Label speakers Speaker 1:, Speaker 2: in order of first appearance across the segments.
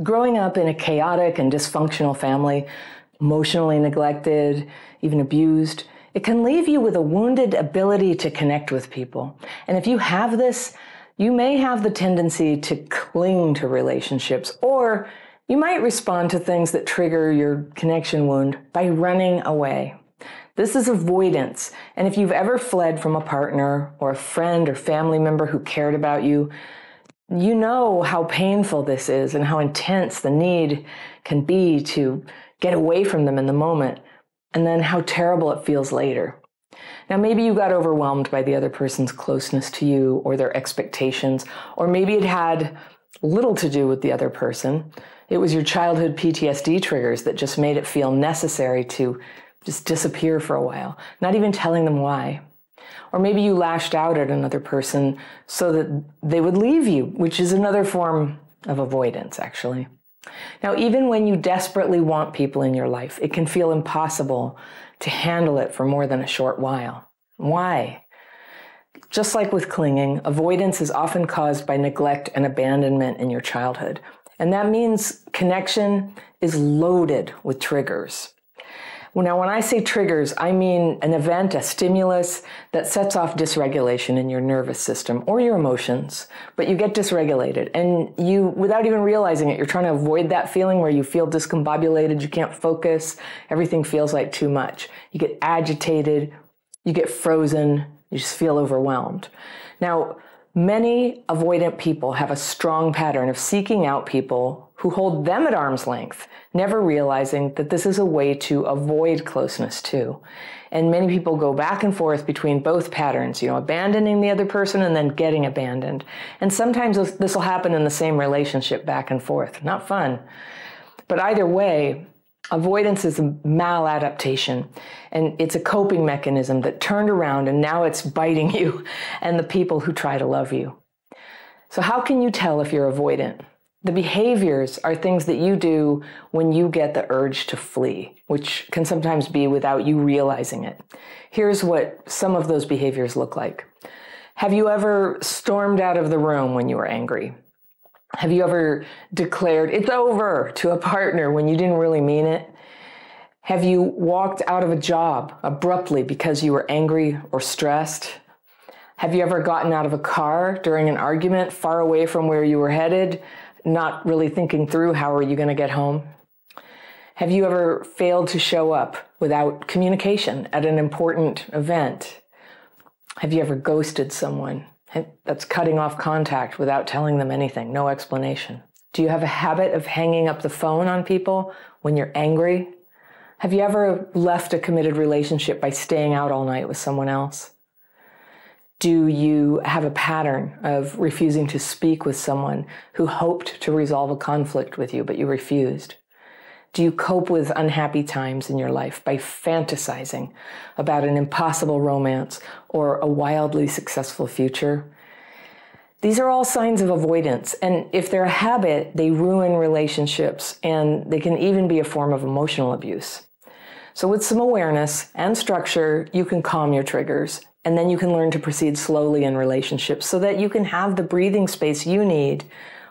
Speaker 1: Growing up in a chaotic and dysfunctional family, emotionally neglected, even abused, it can leave you with a wounded ability to connect with people. And if you have this, you may have the tendency to cling to relationships, or you might respond to things that trigger your connection wound by running away. This is avoidance. And if you've ever fled from a partner or a friend or family member who cared about you, you know how painful this is and how intense the need can be to get away from them in the moment, and then how terrible it feels later. Now, maybe you got overwhelmed by the other person's closeness to you or their expectations, or maybe it had little to do with the other person. It was your childhood PTSD triggers that just made it feel necessary to just disappear for a while, not even telling them why. Or maybe you lashed out at another person so that they would leave you, which is another form of avoidance, actually. Now, even when you desperately want people in your life, it can feel impossible to handle it for more than a short while. Why? Just like with clinging, avoidance is often caused by neglect and abandonment in your childhood. And that means connection is loaded with triggers. Now, when I say triggers, I mean an event, a stimulus that sets off dysregulation in your nervous system or your emotions, but you get dysregulated and you, without even realizing it, you're trying to avoid that feeling where you feel discombobulated, you can't focus, everything feels like too much. You get agitated, you get frozen, you just feel overwhelmed. Now, many avoidant people have a strong pattern of seeking out people who hold them at arm's length, never realizing that this is a way to avoid closeness too. And many people go back and forth between both patterns, abandoning the other person and then getting abandoned. And sometimes this will happen in the same relationship back and forth. Not fun. But either way, avoidance is a maladaptation, and it's a coping mechanism that turned around and now it's biting you and the people who try to love you. So how can you tell if you're avoidant? The behaviors are things that you do when you get the urge to flee, which can sometimes be without you realizing it. Here's what some of those behaviors look like. Have you ever stormed out of the room when you were angry? Have you ever declared it's over to a partner when you didn't really mean it? Have you walked out of a job abruptly because you were angry or stressed? Have you ever gotten out of a car during an argument far away from where you were headed, not really thinking through how are you going to get home? Have you ever failed to show up without communication at an important event? Have you ever ghosted someone? That's cutting off contact without telling them anything, no explanation. Do you have a habit of hanging up the phone on people when you're angry? Have you ever left a committed relationship by staying out all night with someone else? Do you have a pattern of refusing to speak with someone who hoped to resolve a conflict with you, but you refused? Do you cope with unhappy times in your life by fantasizing about an impossible romance or a wildly successful future? These are all signs of avoidance, and if they're a habit, they ruin relationships, and they can even be a form of emotional abuse. So with some awareness and structure, you can calm your triggers, and then you can learn to proceed slowly in relationships so that you can have the breathing space you need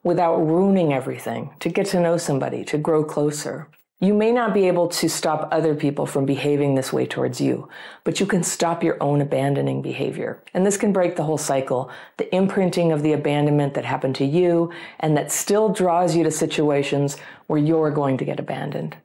Speaker 1: without ruining everything, to get to know somebody, to grow closer. You may not be able to stop other people from behaving this way towards you, but you can stop your own abandoning behavior. And this can break the whole cycle, the imprinting of the abandonment that happened to you and that still draws you to situations where you're going to get abandoned.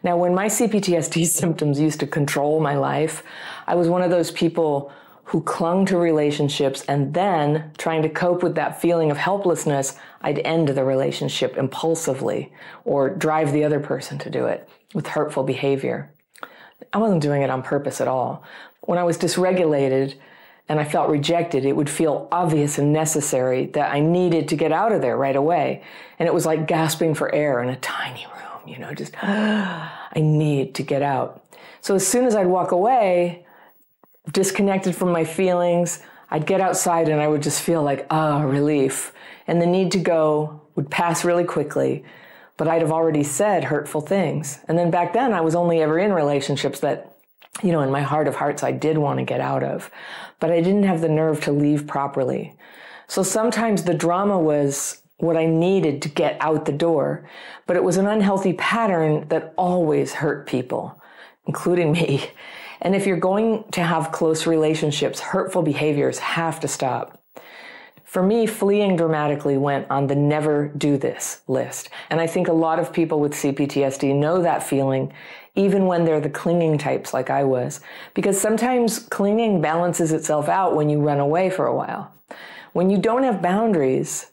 Speaker 1: Now, when my CPTSD symptoms used to control my life, I was one of those people who clung to relationships, and then, trying to cope with that feeling of helplessness, I'd end the relationship impulsively or drive the other person to do it with hurtful behavior. I wasn't doing it on purpose at all. When I was dysregulated and I felt rejected, it would feel obvious and necessary that I needed to get out of there right away. And it was like gasping for air in a tiny room, I need to get out. So as soon as I'd walk away, disconnected from my feelings, I'd get outside and I would just feel like, relief. And the need to go would pass really quickly, but I'd have already said hurtful things. And then back then I was only ever in relationships that, in my heart of hearts, I did want to get out of, but I didn't have the nerve to leave properly. So sometimes the drama was what I needed to get out the door, but it was an unhealthy pattern that always hurt people, including me. And if you're going to have close relationships, hurtful behaviors have to stop. For me, fleeing dramatically went on the never do this list. And I think a lot of people with CPTSD know that feeling, even when they're the clinging types like I was, because sometimes clinging balances itself out when you run away for a while. When you don't have boundaries,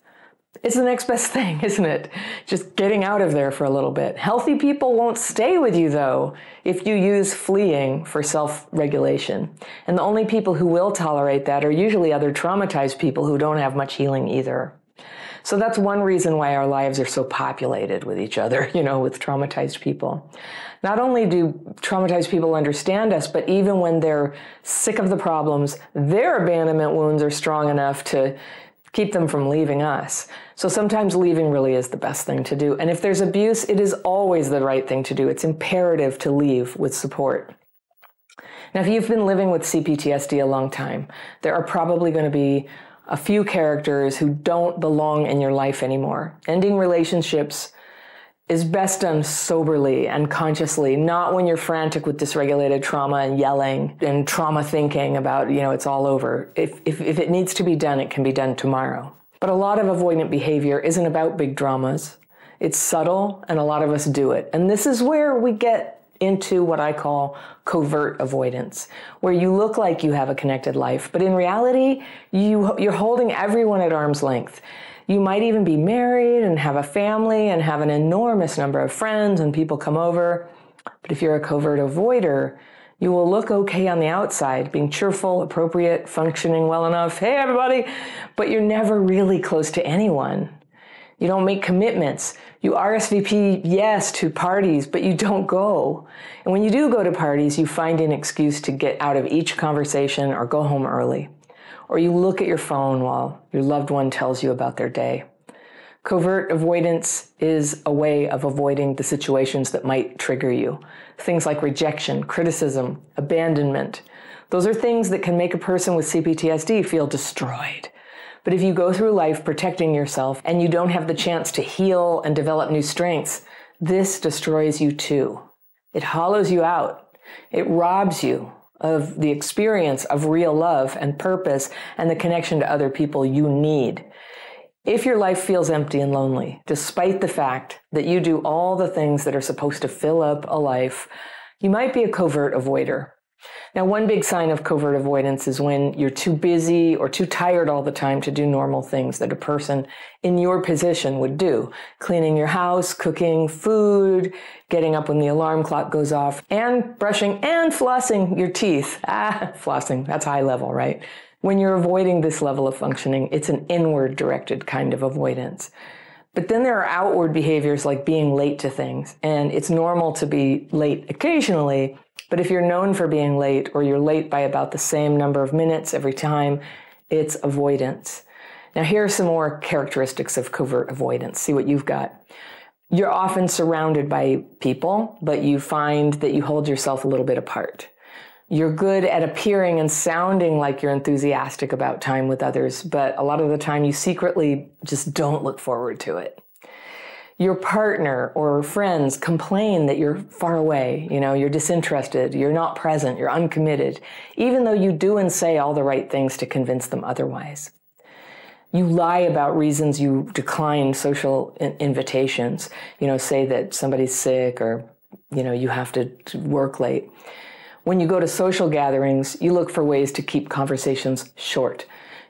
Speaker 1: it's the next best thing, isn't it? Just getting out of there for a little bit. Healthy people won't stay with you, though, if you use fleeing for self-regulation. And the only people who will tolerate that are usually other traumatized people who don't have much healing either. So that's one reason why our lives are so populated with each other, with traumatized people. Not only do traumatized people understand us, but even when they're sick of the problems, their abandonment wounds are strong enough to keep them from leaving us. So sometimes leaving really is the best thing to do. And if there's abuse, it is always the right thing to do. It's imperative to leave with support. Now, if you've been living with CPTSD a long time, there are probably going to be a few characters who don't belong in your life anymore. Ending relationships is best done soberly and consciously, not when you're frantic with dysregulated trauma and yelling and trauma thinking about, it's all over. If it needs to be done, it can be done tomorrow. But a lot of avoidant behavior isn't about big dramas. It's subtle, and a lot of us do it. And this is where we get into what I call covert avoidance, where you look like you have a connected life, but in reality, you're holding everyone at arm's length. You might even be married and have a family and have an enormous number of friends and people come over. But if you're a covert avoider, you will look okay on the outside, being cheerful, appropriate, functioning well enough. Hey, everybody! But you're never really close to anyone. You don't make commitments. You RSVP yes to parties, but you don't go. And when you do go to parties, you find an excuse to get out of each conversation or go home early. Or you look at your phone while your loved one tells you about their day. Covert avoidance is a way of avoiding the situations that might trigger you. Things like rejection, criticism, abandonment. Those are things that can make a person with CPTSD feel destroyed. But if you go through life protecting yourself and you don't have the chance to heal and develop new strengths, this destroys you too. It hollows you out. It robs you of the experience of real love and purpose and the connection to other people you need. If your life feels empty and lonely, despite the fact that you do all the things that are supposed to fill up a life, you might be a covert avoider. Now, one big sign of covert avoidance is when you're too busy or too tired all the time to do normal things that a person in your position would do. Cleaning your house, cooking food, getting up when the alarm clock goes off, and brushing and flossing your teeth. Flossing, that's high level, right? When you're avoiding this level of functioning, it's an inward directed kind of avoidance. But then there are outward behaviors like being late to things. And it's normal to be late occasionally, but if you're known for being late or you're late by about the same number of minutes every time, it's avoidance. Now here are some more characteristics of covert avoidance. See what you've got. You're often surrounded by people, but you find that you hold yourself a little bit apart. You're good at appearing and sounding like you're enthusiastic about time with others, but a lot of the time you secretly just don't look forward to it. Your partner or friends complain that you're far away, you're disinterested, you're not present, you're uncommitted, even though you do and say all the right things to convince them otherwise. You lie about reasons you decline social invitations, say that somebody's sick or, you have to work late. When you go to social gatherings, you look for ways to keep conversations short.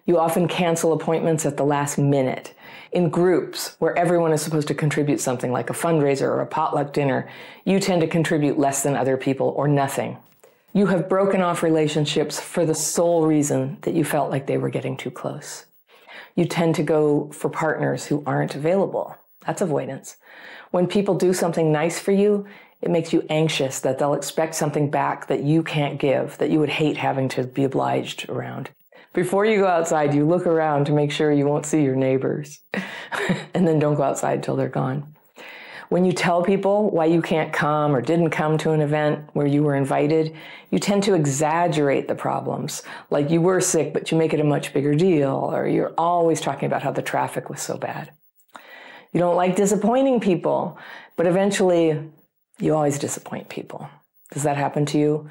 Speaker 1: You often cancel appointments at the last minute. In groups where everyone is supposed to contribute something like a fundraiser or a potluck dinner, you tend to contribute less than other people or nothing. You have broken off relationships for the sole reason that you felt like they were getting too close. You tend to go for partners who aren't available. That's avoidance. When people do something nice for you, it makes you anxious that they'll expect something back that you can't give, that you would hate having to be obliged around. Before you go outside, you look around to make sure you won't see your neighbors. And then don't go outside till they're gone. When you tell people why you can't come or didn't come to an event where you were invited, you tend to exaggerate the problems. Like you were sick, but you make it a much bigger deal, or you're always talking about how the traffic was so bad. You don't like disappointing people, but eventually you always disappoint people. Does that happen to you?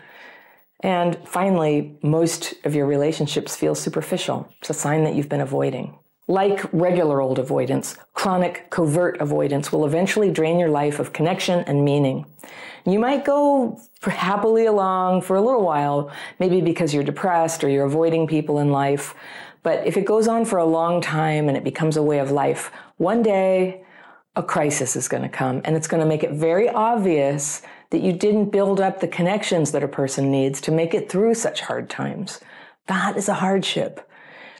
Speaker 1: And finally, most of your relationships feel superficial. It's a sign that you've been avoiding. Like regular old avoidance, chronic covert avoidance will eventually drain your life of connection and meaning. You might go happily along for a little while, maybe because you're depressed or you're avoiding people in life. But if it goes on for a long time and it becomes a way of life, one day a crisis is going to come, and it's going to make it very obvious that you didn't build up the connections that a person needs to make it through such hard times. That is a hardship.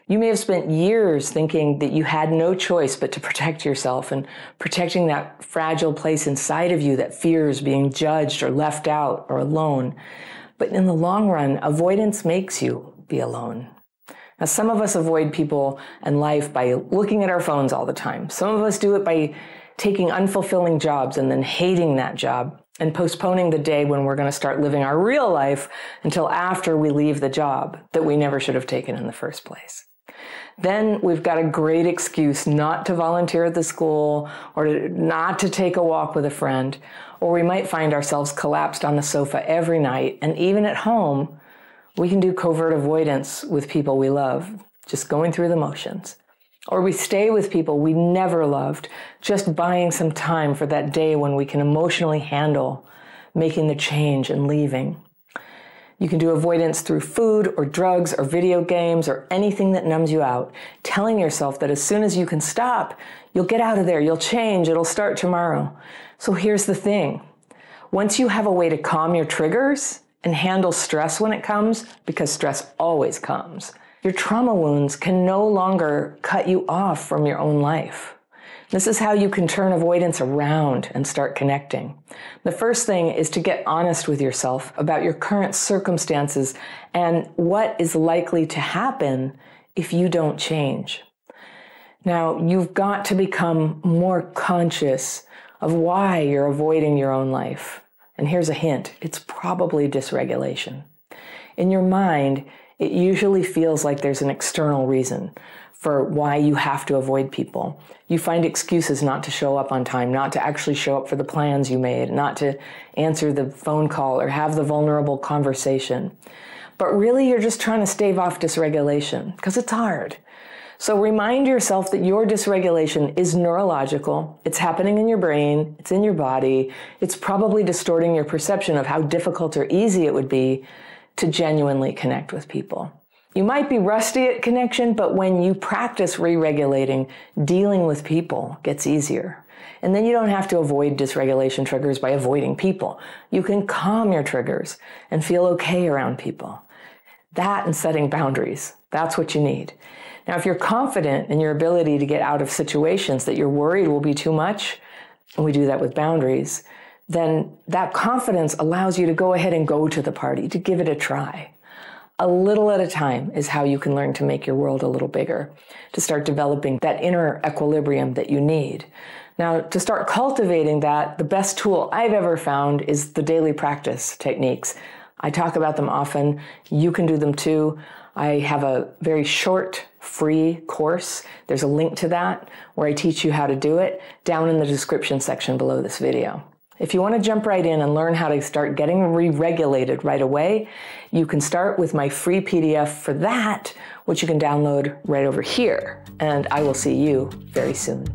Speaker 1: You may have spent years thinking that you had no choice but to protect yourself, and protecting that fragile place inside of you that fears being judged or left out or alone. But in the long run, avoidance makes you be alone. Now, some of us avoid people and life by looking at our phones all the time. Some of us do it by taking unfulfilling jobs and then hating that job and postponing the day when we're going to start living our real life until after we leave the job that we never should have taken in the first place. Then we've got a great excuse not to volunteer at the school or not to take a walk with a friend, or we might find ourselves collapsed on the sofa every night. And even at home, we can do covert avoidance with people we love, just going through the motions. Or we stay with people we never loved, just buying some time for that day when we can emotionally handle making the change and leaving. You can do avoidance through food or drugs or video games or anything that numbs you out, telling yourself that as soon as you can stop, you'll get out of there, you'll change, it'll start tomorrow. So here's the thing. Once you have a way to calm your triggers and handle stress when it comes, because stress always comes, your trauma wounds can no longer cut you off from your own life. This is how you can turn avoidance around and start connecting. The first thing is to get honest with yourself about your current circumstances and what is likely to happen if you don't change. Now, you've got to become more conscious of why you're avoiding your own life. And here's a hint. It's probably dysregulation. In your mind, it usually feels like there's an external reason for why you have to avoid people. You find excuses not to show up on time, not to actually show up for the plans you made, not to answer the phone call or have the vulnerable conversation. But really, you're just trying to stave off dysregulation because it's hard. So remind yourself that your dysregulation is neurological. It's happening in your brain. It's in your body. It's probably distorting your perception of how difficult or easy it would be to genuinely connect with people. You might be rusty at connection, but when you practice re-regulating, dealing with people gets easier. And then you don't have to avoid dysregulation triggers by avoiding people. You can calm your triggers and feel okay around people. That and setting boundaries, that's what you need. Now, if you're confident in your ability to get out of situations that you're worried will be too much, and we do that with boundaries, then that confidence allows you to go ahead and go to the party, to give it a try. A little at a time is how you can learn to make your world a little bigger, to start developing that inner equilibrium that you need. Now, to start cultivating that, the best tool I've ever found is the daily practice techniques. I talk about them often. You can do them too. I have a very short, free course. There's a link to that where I teach you how to do it down in the description section below this video. If you want to jump right in and learn how to start getting re-regulated right away, you can start with my free PDF for that, which you can download right over here. And I will see you very soon.